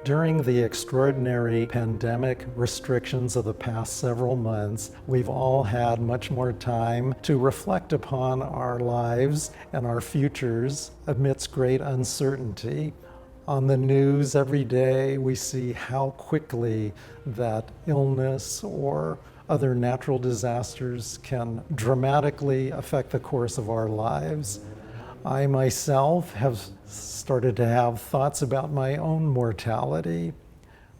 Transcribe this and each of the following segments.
During the extraordinary pandemic restrictions of the past several months, we've all had much more time to reflect upon our lives and our futures amidst great uncertainty. On the news every day, we see how quickly that illness or other natural disasters can dramatically affect the course of our lives. I myself have started to have thoughts about my own mortality.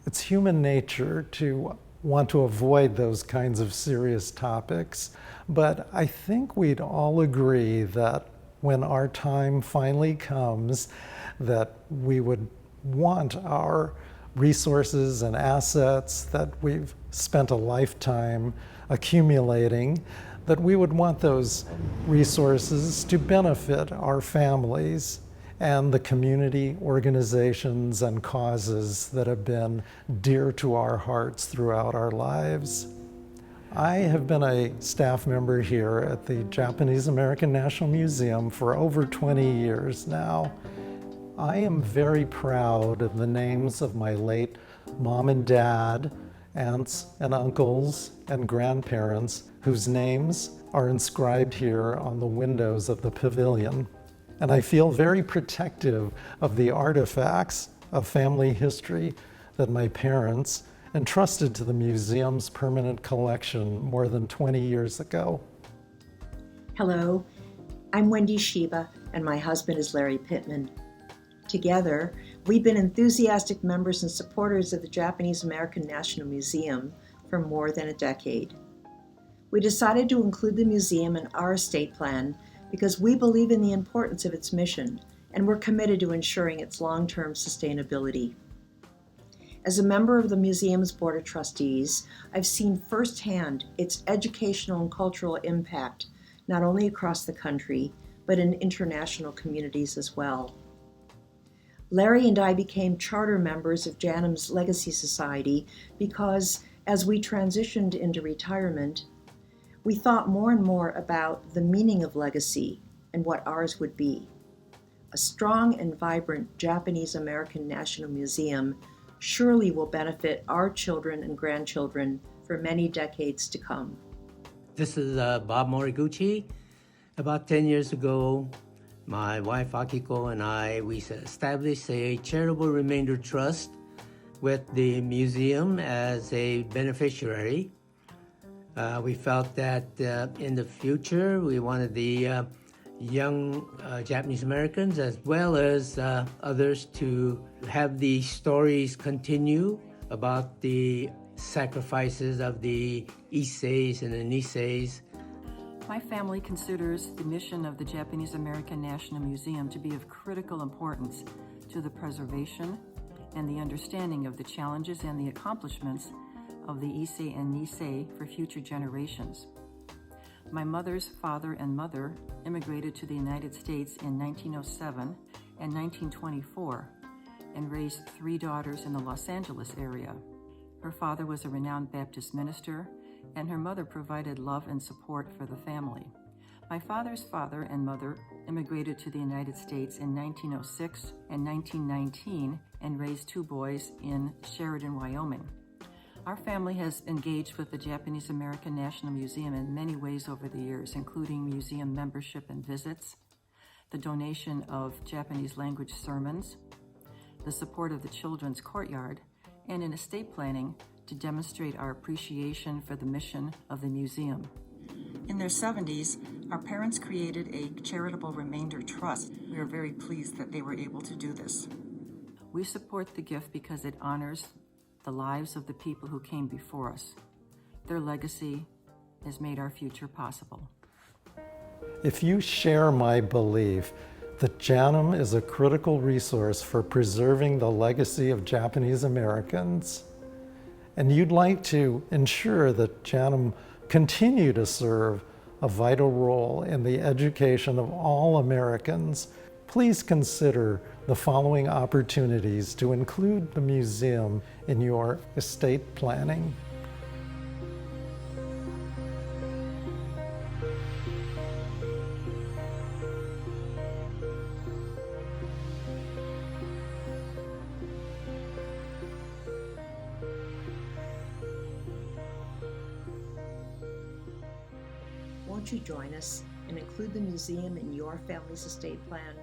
It's human nature to want to avoid those kinds of serious topics, but I think we'd all agree that when our time finally comes, that we would want our resources and assets that we've spent a lifetime accumulating, that we would want those resources to benefit our families and the community organizations and causes that have been dear to our hearts throughout our lives. I have been a staff member here at the Japanese American National Museum for over 20 years now. I am very proud of the names of my late mom and dad, aunts and uncles and grandparents whose names are inscribed here on the windows of the pavilion. And I feel very protective of the artifacts of family history that my parents entrusted to the museum's permanent collection more than 20 years ago. Hello, I'm Wendy Shiba, and my husband is Larry Pittman. Together, we've been enthusiastic members and supporters of the Japanese American National Museum for more than a decade. We decided to include the museum in our estate plan because we believe in the importance of its mission, and we're committed to ensuring its long-term sustainability. As a member of the museum's Board of Trustees, I've seen firsthand its educational and cultural impact, not only across the country, but in international communities as well. Larry and I became charter members of JANM's Legacy Society because, as we transitioned into retirement, we thought more and more about the meaning of legacy and what ours would be. A strong and vibrant Japanese American National Museum surely will benefit our children and grandchildren for many decades to come. This is Bob Moriguchi. About 10 years ago, my wife Akiko and I, we established a charitable remainder trust with the museum as a beneficiary. We felt that in the future, we wanted the young Japanese Americans as well as others to have the stories continue about the sacrifices of the Issei's and the Nisei's. My family considers the mission of the Japanese American National Museum to be of critical importance to the preservation and the understanding of the challenges and the accomplishments of the Issei and Nisei for future generations. My mother's father and mother immigrated to the United States in 1907 and 1924 and raised 3 daughters in the Los Angeles area. Her father was a renowned Baptist minister, and her mother provided love and support for the family. My father's father and mother immigrated to the United States in 1906 and 1919 and raised 2 boys in Sheridan, Wyoming. Our family has engaged with the Japanese American National Museum in many ways over the years, including museum membership and visits, the donation of Japanese language sermons, the support of the children's courtyard, and in estate planning to demonstrate our appreciation for the mission of the museum. In their 70s, our parents created a charitable remainder trust. We are very pleased that they were able to do this. We support the gift because it honors the lives of the people who came before us. Their legacy has made our future possible. If you share my belief that JANM is a critical resource for preserving the legacy of Japanese Americans, and you'd like to ensure that JANM continue to serve a vital role in the education of all Americans, please consider the following opportunities to include the museum in your estate planning. won't you join us and include the museum in your family's estate plan?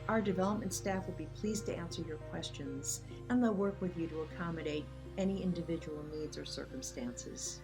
Our development staff will be pleased to answer your questions, and they'll work with you to accommodate any individual needs or circumstances.